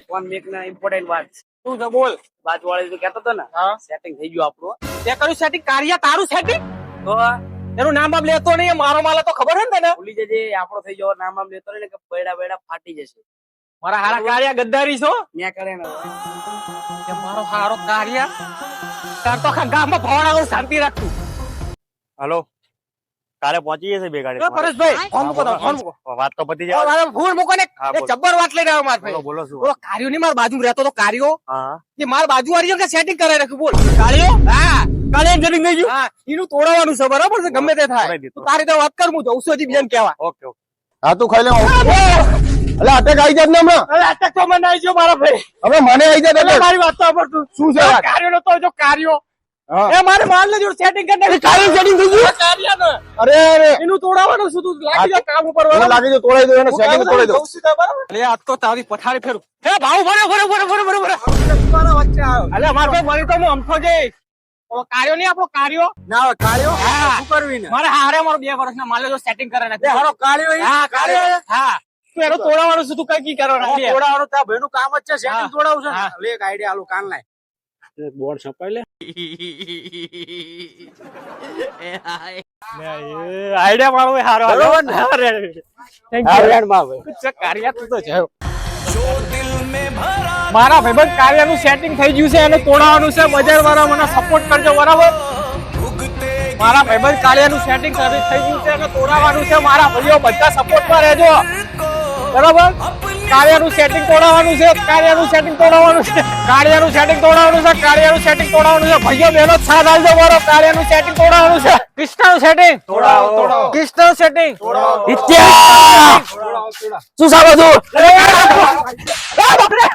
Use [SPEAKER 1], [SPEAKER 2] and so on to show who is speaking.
[SPEAKER 1] Phone make ના important વાત છે.
[SPEAKER 2] શું છે બોલ.
[SPEAKER 1] બાજુવાળી તો કહેતો હતો ને
[SPEAKER 2] હા
[SPEAKER 1] સેટિંગ થઈ ગયું આપણું.
[SPEAKER 2] તે કર્યું સેટિંગ કારિયા તારું સેટિંગ
[SPEAKER 1] તો
[SPEAKER 2] એનું નામ આપ લેતો નહીં મારો માલ તો ખબર હે ને તને
[SPEAKER 1] ભૂલી જજે આપણો થઈ જવો નામ આમ લેતો ને કે બેડા બેડા ફાટી જશે.
[SPEAKER 2] મારા હારા કારિયા ગદ્દારી છો
[SPEAKER 1] ન્યા કરે ને
[SPEAKER 2] કે મારો હારો કારિયા તાર તો આખા ગામમાં ભવાડા શાંતિ રાખતું.
[SPEAKER 3] હલો કાલે પહોંચી જશે બે ગાડી
[SPEAKER 2] એ પરેશભાઈ ફોન મૂકો તો, ફોન મૂકો.
[SPEAKER 3] વાત તો પતી
[SPEAKER 2] ઓ,
[SPEAKER 3] જાય.
[SPEAKER 2] મારે ફોન મૂકો ને
[SPEAKER 3] હા,
[SPEAKER 2] એ
[SPEAKER 3] બોલ.
[SPEAKER 2] જબ્બર વાત લઈને આવ્યો માર
[SPEAKER 3] બોલો
[SPEAKER 2] ભાઈ.
[SPEAKER 3] બોલો શું
[SPEAKER 2] બોલો કારિયો ની માર બાજુ રહેતો તો કારિયો
[SPEAKER 3] હા
[SPEAKER 2] કે માર બાજુ વાળી કે સેટિંગ કરાવી રાખ્યું બોલ. કારિયો હા કાલે સેટિંગ થઈ ગયું હા એનું તોડવાનું છે બરાબર છે ગમે તે થાય.
[SPEAKER 3] તોડાઈ દીધું.
[SPEAKER 2] તું તારી તો વાત કર હું જઉં છું હજી બેન કહેવા.
[SPEAKER 3] ઓકે ઓકે
[SPEAKER 4] હા તું ખાઈ લે એટલે અટેક આવી જાય ને હમણાં
[SPEAKER 2] અરે અટક તો મને આવી ગયો મારા ભાઈ.
[SPEAKER 4] હવે મને આવી જાય
[SPEAKER 2] એટલે મારી વાત તો સાંભળતું.
[SPEAKER 4] શું છે વાત?
[SPEAKER 2] કારિયો નતો જો કારિયો
[SPEAKER 4] હા.
[SPEAKER 2] એ મારે માલ ને જોડ સેટિંગ કરી નાખી.
[SPEAKER 4] કારિયો setting થઈ ગયું?
[SPEAKER 2] કારિયા ને
[SPEAKER 4] અરે અરે
[SPEAKER 2] એનું તોડાવવાનું શું તું લાગી જા કામ ઉપર
[SPEAKER 4] મને
[SPEAKER 2] બરાબર?
[SPEAKER 4] લાગે છે તોડાઈ દો એને સેટિંગ તોડાઈ દો
[SPEAKER 2] અરે આજ તો તારી પથારી ફેરું. હે ભાવ ભરે ભરે ભરે ભરે ભરે ભરે. અલે માર ભાઈ મારી તો હું અમથો જઈ. ઓલો કાર્યો નહીં આપણો કાર્યો
[SPEAKER 4] ના કાળિયો
[SPEAKER 2] હા.
[SPEAKER 4] શું કરવી ને
[SPEAKER 2] મારે હારે મારો 2 વર્ષના માલે જો સેટિંગ કરે
[SPEAKER 4] એ
[SPEAKER 2] નથી.
[SPEAKER 4] હારો કાળિયો ઈ?
[SPEAKER 2] હા કાર્યો હા તું એનો તોડાવવાનું છે તું કઈ કી કરવાનું છે?
[SPEAKER 4] તોડાવાનું તારા ભાઈનું કામ જ છે
[SPEAKER 2] હા.
[SPEAKER 4] સેટિંગ તોડાવું છે ને.
[SPEAKER 2] હા.
[SPEAKER 4] લે એક આઈડિયા આલું કાન લાય
[SPEAKER 1] બોર્ડ છપાઈ લે.
[SPEAKER 2] આઈડિયા મારો એ હારો
[SPEAKER 4] બરોબર ને?
[SPEAKER 2] કાર્યા તું તો છે. મારા ભાઈબંધ કાર્યનું સેટિંગ થઈ ગયું છે એને તોડાવવાનું છે બજાર વાળા મને સપોર્ટ કરજો બરાબર. મારા ભાઈબંધ કાર્યનું સેટિંગ થઈ ગયું છે એને તોડાવવાનું છે મારા ભાઈઓ બધા સપોર્ટમાં રહેજો બરાબર. કાર્યનું સેટિંગ તોડાવવાનું છે કાર્યનું સેટિંગ તોડાવવાનું છે કાર્યનું સેટિંગ તોડાવવાનું છે કાર્યનું સેટિંગ તોડાવવાનું છે ભાઈઓ બહેનો સાથ આલજો મારો કાર્યનું સેટિંગ તોડાવવાનું છે. કૃષ્ણનું સેટિંગ
[SPEAKER 4] તોડાવો.
[SPEAKER 2] કૃષ્ણનું સેટિંગ
[SPEAKER 4] શું સાબો તું
[SPEAKER 2] બાપરે